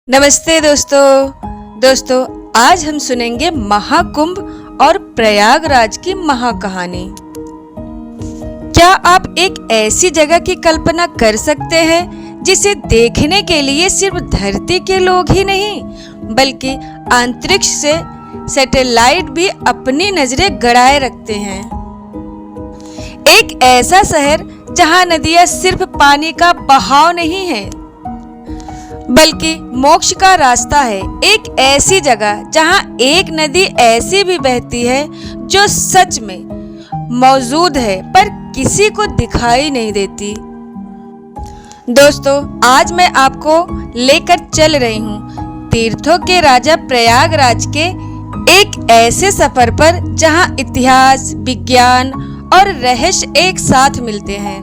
नमस्ते दोस्तों आज हम सुनेंगे महाकुंभ और प्रयागराज की महाकहानी। क्या आप एक ऐसी जगह की कल्पना कर सकते हैं जिसे देखने के लिए सिर्फ धरती के लोग ही नहीं बल्कि अंतरिक्ष से सैटेलाइट भी अपनी नजरें गड़ाए रखते हैं। एक ऐसा शहर जहां नदियां सिर्फ पानी का बहाव नहीं है बल्कि मोक्ष का रास्ता है। एक ऐसी जगह जहां एक नदी ऐसी भी बहती है जो सच में मौजूद है पर किसी को दिखाई नहीं देती। दोस्तों, आज मैं आपको लेकर चल रही हूं तीर्थों के राजा प्रयागराज के एक ऐसे सफर पर जहां इतिहास, विज्ञान और रहस्य एक साथ मिलते हैं।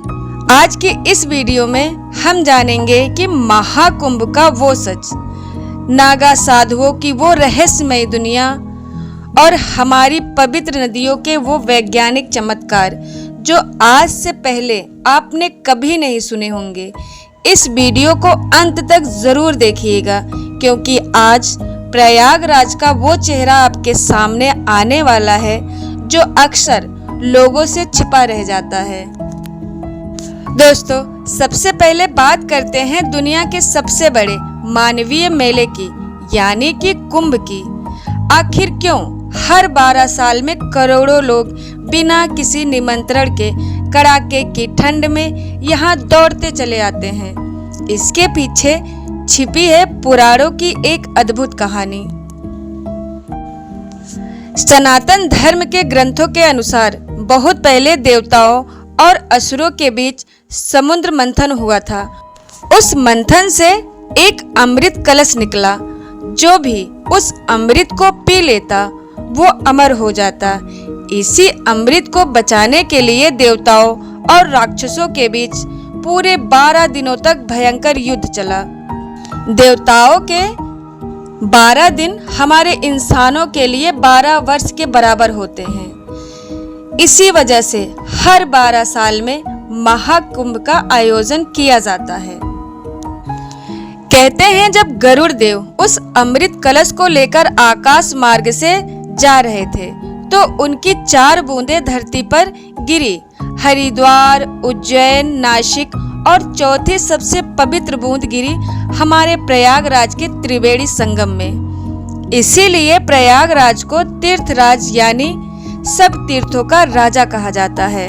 आज की इस वीडियो में हम जानेंगे कि महाकुंभ का वो सच, नागा साधुओं की वो रहस्यमय दुनिया और हमारी पवित्र नदियों के वो वैज्ञानिक चमत्कार जो आज से पहले आपने कभी नहीं सुने होंगे। इस वीडियो को अंत तक जरूर देखिएगा क्योंकि आज प्रयागराज का वो चेहरा आपके सामने आने वाला है जो अक्सर लोगों से छिपा रह जाता है। दोस्तों, सबसे पहले बात करते हैं दुनिया के सबसे बड़े मानवीय मेले की यानी कि कुंभ की। आखिर क्यों हर 12 साल में करोड़ों लोग बिना किसी निमंत्रण के कड़ाके की ठंड में यहाँ दौड़ते चले आते हैं? इसके पीछे छिपी है पुराणों की एक अद्भुत कहानी। सनातन धर्म के ग्रंथों के अनुसार बहुत पहले देवताओं और असुरों के बीच समुद्र मंथन हुआ था। उस मंथन से एक अमृत कलश निकला। जो भी उस अमृत को पी लेता वो अमर हो जाता। इसी अमृत को बचाने के लिए देवताओं और राक्षसों के बीच पूरे 12 दिनों तक भयंकर युद्ध चला। देवताओं के 12 दिन हमारे इंसानों के लिए 12 वर्ष के बराबर होते हैं। इसी वजह से हर 12 साल में महाकुंभ का आयोजन किया जाता है। कहते हैं जब गरुड़ देव उस अमृत कलश को लेकर आकाश मार्ग से जा रहे थे तो उनकी 4 बूंदें धरती पर गिरी। हरिद्वार, उज्जैन, नासिक और चौथी सबसे पवित्र बूंद गिरी हमारे प्रयागराज के त्रिवेणी संगम में। इसीलिए प्रयागराज को तीर्थराज यानी सब तीर्थों का राजा कहा जाता है।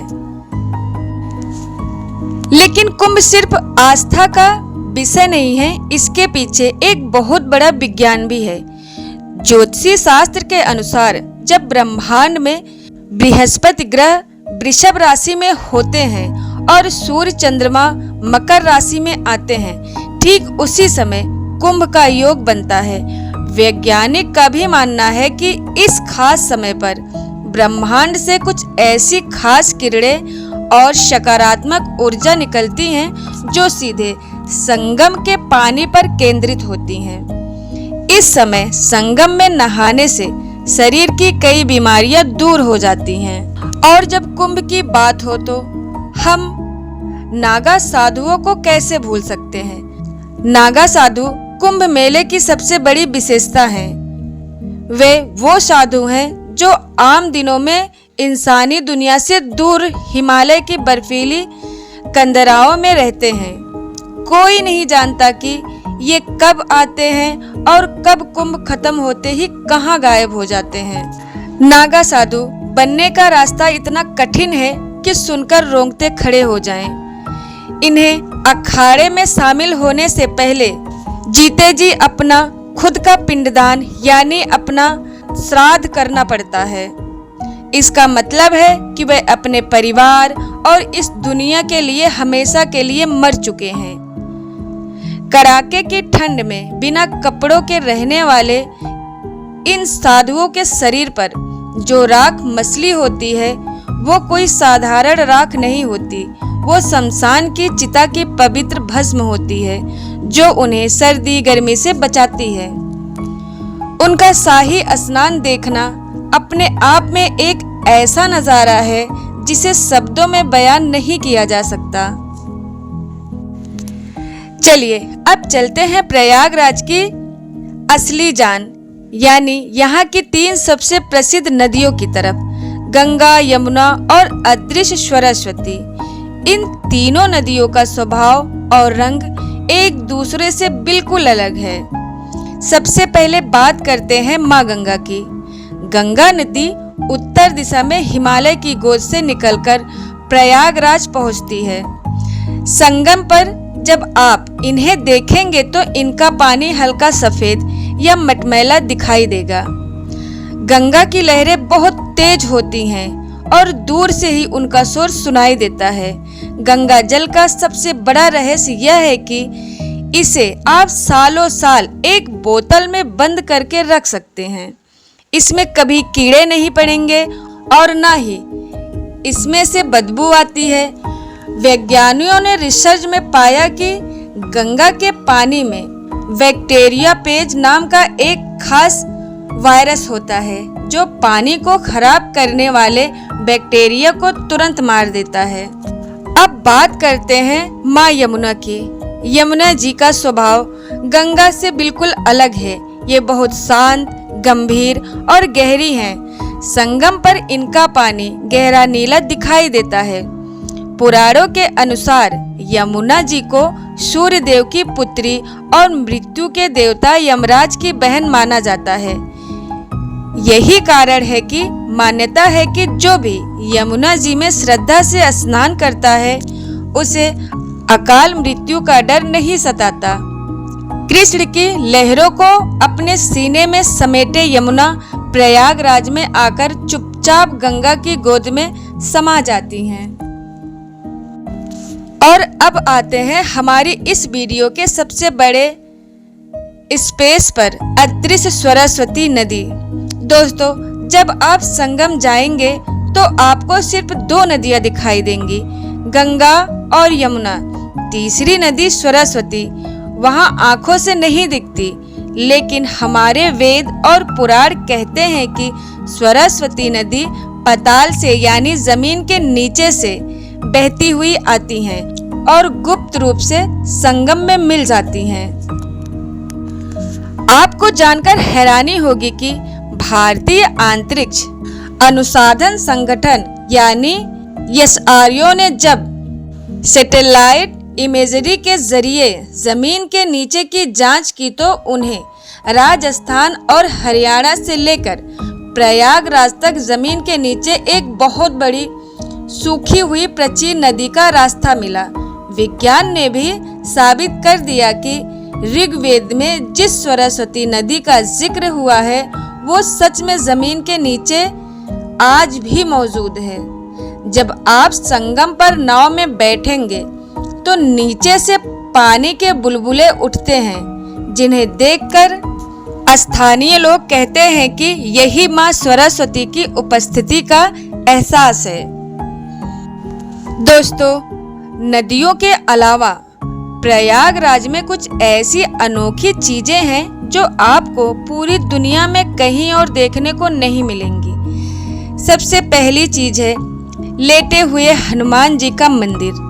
लेकिन कुंभ सिर्फ आस्था का विषय नहीं है, इसके पीछे एक बहुत बड़ा विज्ञान भी है। ज्योतिषी शास्त्र के अनुसार जब ब्रह्मांड में बृहस्पति ग्रह वृषभ राशि में होते हैं और सूर्य चंद्रमा मकर राशि में आते हैं, ठीक उसी समय कुंभ का योग बनता है। वैज्ञानिक का भी मानना है कि इस खास समय पर ब्रह्मांड से कुछ ऐसी खास किरणें और सकारात्मक ऊर्जा निकलती हैं जो सीधे संगम के पानी पर केंद्रित होती हैं। इस समय संगम में नहाने से शरीर की कई बीमारियां दूर हो जाती हैं। और जब कुंभ की बात हो तो हम नागा साधुओं को कैसे भूल सकते हैं? नागा साधु कुंभ मेले की सबसे बड़ी विशेषता है। वे वो साधु हैं जो आम दिनों में इंसानी दुनिया से दूर हिमालय की बर्फीली कंदराओं में रहते हैं। कोई नहीं जानता कि ये कब आते हैं और कब कुंभ खत्म होते ही कहाँ गायब हो जाते हैं। नागा साधु बनने का रास्ता इतना कठिन है कि सुनकर रोंगटे खड़े हो जाएं। इन्हें अखाड़े में शामिल होने से पहले जीते जी अपना खुद का पिंडदान यानी अपना श्राद्ध करना पड़ता है। इसका मतलब है कि वे अपने परिवार और इस दुनिया के लिए हमेशा के लिए मर चुके हैं। कड़ाके की ठंड में बिना कपड़ों के रहने वाले इन साधुओं के शरीर पर जो राख मसली होती है वो कोई साधारण राख नहीं होती। वो शमशान की चिता की पवित्र भस्म होती है जो उन्हें सर्दी गर्मी से बचाती है। उनका शाही स्नान देखना अपने आप में एक ऐसा नजारा है जिसे शब्दों में बयान नहीं किया जा सकता। चलिए अब चलते हैं प्रयागराज की असली जान यानी यहाँ की 3 सबसे प्रसिद्ध नदियों की तरफ, गंगा, यमुना और अदृश्य सरस्वती। इन तीनों नदियों का स्वभाव और रंग एक दूसरे से बिल्कुल अलग है। सबसे पहले बात करते हैं माँ गंगा की। गंगा नदी उत्तर दिशा में हिमालय की गोद से निकलकर प्रयागराज पहुँचती है। संगम पर जब आप इन्हें देखेंगे तो इनका पानी हल्का सफेद या मटमैला दिखाई देगा। गंगा की लहरें बहुत तेज होती हैं और दूर से ही उनका शोर सुनाई देता है। गंगा जल का सबसे बड़ा रहस्य यह है कि इसे आप सालों साल एक बोतल में बंद करके रख सकते हैं। इसमें कभी कीड़े नहीं पड़ेंगे और ना ही इसमें से बदबू आती है। वैज्ञानिकों ने रिसर्च में पाया कि गंगा के पानी में बैक्टीरिया पेज नाम का एक खास वायरस होता है जो पानी को खराब करने वाले बैक्टीरिया को तुरंत मार देता है। अब बात करते हैं माँ यमुना की। यमुना जी का स्वभाव गंगा से बिल्कुल अलग है। ये बहुत शांत, गंभीर और गहरी हैं। संगम पर इनका पानी गहरा नीला दिखाई देता है। पुराणों के अनुसार यमुना जी को सूर्य देव की पुत्री और मृत्यु के देवता यमराज की बहन माना जाता है। यही कारण है कि मान्यता है कि जो भी यमुना जी में श्रद्धा से स्नान करता है उसे अकाल मृत्यु का डर नहीं सताता। कृष्ण की लहरों को अपने सीने में समेटे यमुना प्रयागराज में आकर चुपचाप गंगा की गोद में समा जाती हैं। और अब आते हैं हमारी इस वीडियो के सबसे बड़े स्पेस पर, अदृश्य सरस्वती नदी। दोस्तों, जब आप संगम जाएंगे तो आपको सिर्फ 2 नदियां दिखाई देंगी, गंगा और यमुना। तीसरी नदी सरस्वती वहां आंखों से नहीं दिखती, लेकिन हमारे वेद और पुराण कहते हैं कि सरस्वती नदी पाताल से यानी जमीन के नीचे से बहती हुई आती हैं और गुप्त रूप से संगम में मिल जाती हैं। आपको जानकर हैरानी होगी कि भारतीय अंतरिक्ष अनुसंधान संगठन यानी ISRO ने जब सैटेलाइट इमेजरी के जरिए जमीन के नीचे की जांच की तो उन्हें राजस्थान और हरियाणा से लेकर प्रयागराज तक जमीन के नीचे एक बहुत बड़ी सूखी हुई प्राचीन नदी का रास्ता मिला। विज्ञान ने भी साबित कर दिया कि ऋग्वेद में जिस सरस्वती नदी का जिक्र हुआ है वो सच में जमीन के नीचे आज भी मौजूद है। जब आप संगम पर नाव में बैठेंगे तो नीचे से पानी के बुलबुले उठते हैं, जिन्हें देखकर स्थानीय लोग कहते हैं कि यही मां सरस्वती की उपस्थिति का एहसास है। दोस्तों, नदियों के अलावा प्रयागराज में कुछ ऐसी अनोखी चीजें हैं जो आपको पूरी दुनिया में कहीं और देखने को नहीं मिलेंगी। सबसे पहली चीज है लेटे हुए हनुमान जी का मंदिर।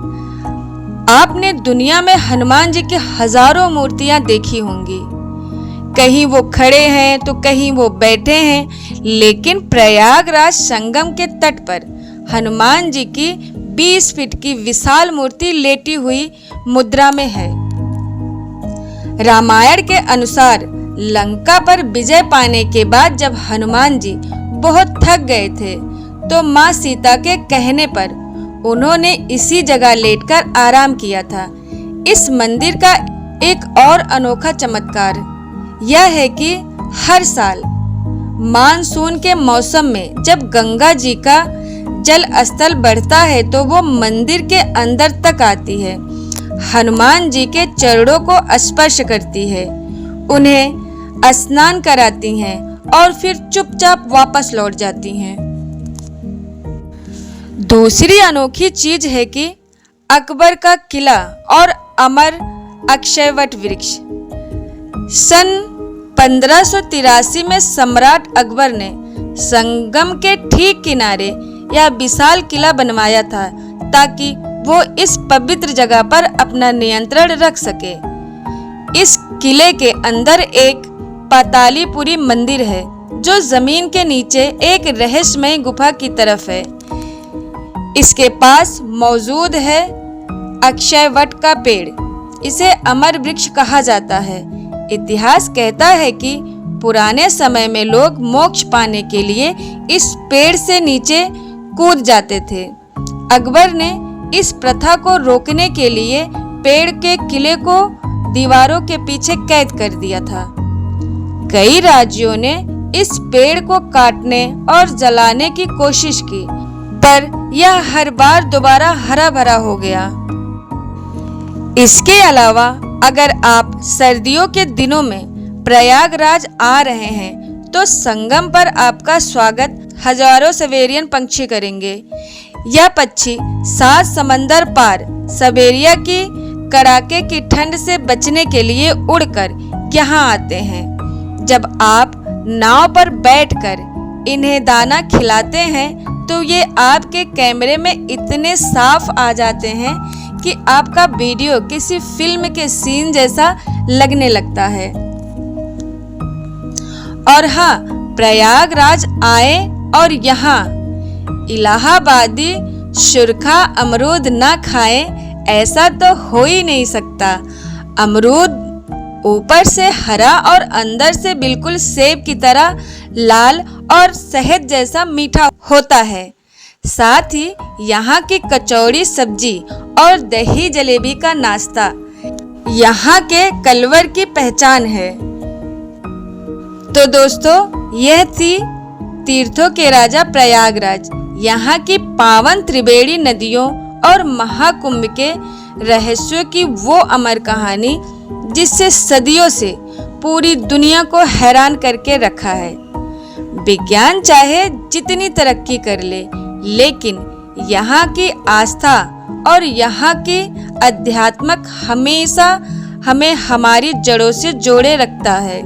आपने दुनिया में हनुमान जी की हजारों मूर्तियां देखी होंगी, कहीं वो खड़े हैं तो कहीं वो बैठे हैं, लेकिन प्रयागराज संगम के तट पर हनुमान जी की 20 फीट की विशाल मूर्ति लेटी हुई मुद्रा में है। रामायण के अनुसार लंका पर विजय पाने के बाद जब हनुमान जी बहुत थक गए थे तो मां सीता के कहने पर उन्होंने इसी जगह लेटकर आराम किया था। इस मंदिर का एक और अनोखा चमत्कार यह है कि हर साल मानसून के मौसम में जब गंगा जी का जल स्तर बढ़ता है तो वो मंदिर के अंदर तक आती है, हनुमान जी के चरणों को स्पर्श करती है, उन्हें स्नान कराती हैं और फिर चुपचाप वापस लौट जाती हैं। दूसरी अनोखी चीज है कि अकबर का किला और अमर अक्षयवट वृक्ष। सन 1583 में सम्राट अकबर ने संगम के ठीक किनारे यह विशाल किला बनवाया था ताकि वो इस पवित्र जगह पर अपना नियंत्रण रख सके। इस किले के अंदर एक पातालीपुरी मंदिर है जो जमीन के नीचे एक रहस्यमय गुफा की तरफ है। इसके पास मौजूद है अक्षयवट का पेड़। इसे अमर वृक्ष कहा जाता है। इतिहास कहता है कि पुराने समय में लोग मोक्ष पाने के लिए इस पेड़ से नीचे कूद जाते थे। अकबर ने इस प्रथा को रोकने के लिए पेड़ के किले को दीवारों के पीछे कैद कर दिया था। कई राज्यों ने इस पेड़ को काटने और जलाने की कोशिश की, पर यह हर बार दोबारा हरा भरा हो गया। इसके अलावा अगर आप सर्दियों के दिनों में प्रयागराज आ रहे हैं तो संगम पर आपका स्वागत हजारों सवेरियन पंछी करेंगे। यह पक्षी 7 समंदर पार साइबेरिया की कड़ाके की ठंड से बचने के लिए उड़कर यहाँ आते हैं। जब आप नाव पर बैठकर इन्हें दाना खिलाते हैं तो ये आपके कैमरे में इतने साफ आ जाते हैं कि आपका वीडियो किसी फिल्म के सीन जैसा लगने लगता है। और हाँ, प्रयागराज आए और यहाँ इलाहाबादी सुरखा अमरूद ना खाएं, ऐसा तो हो ही नहीं सकता। अमरूद ऊपर से हरा और अंदर से बिल्कुल सेब की तरह लाल और शहद जैसा मीठा होता है। साथ ही यहाँ की कचौड़ी सब्जी और दही जलेबी का नाश्ता यहाँ के कलवर की पहचान है। तो दोस्तों, यह थी तीर्थों के राजा प्रयागराज, यहाँ की पावन त्रिवेणी नदियों और महाकुंभ के रहस्यों की वो अमर कहानी जिससे सदियों से पूरी दुनिया को हैरान करके रखा है। विज्ञान चाहे जितनी तरक्की कर ले, लेकिन यहाँ की आस्था और यहाँ की अध्यात्मक हमेशा हमें हमारी जड़ों से जोड़े रखता है।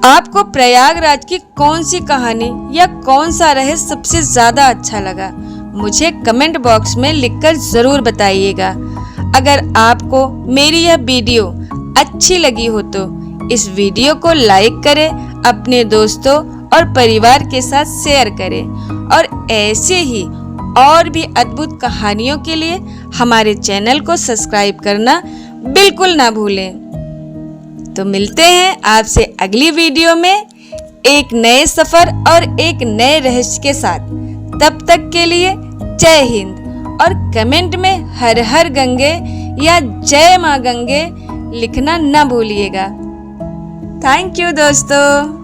आपको प्रयागराज की कौन सी कहानी या कौन सा रहस्य सबसे ज्यादा अच्छा लगा, मुझे कमेंट बॉक्स में लिखकर जरूर बताइएगा। अगर आपको मेरी यह वीडियो अच्छी लगी हो तो इस वीडियो को लाइक करें, अपने दोस्तों और परिवार के साथ शेयर करें और ऐसे ही और भी अद्भुत कहानियों के लिए हमारे चैनल को सब्सक्राइब करना बिल्कुल ना भूलें। तो मिलते हैं आपसे अगली वीडियो में एक नए सफर और एक नए रहस्य के साथ। तब तक के लिए जय हिंद और कमेंट में हर हर गंगे या जय मां गंगे लिखना न भूलिएगा। थैंक यू दोस्तों।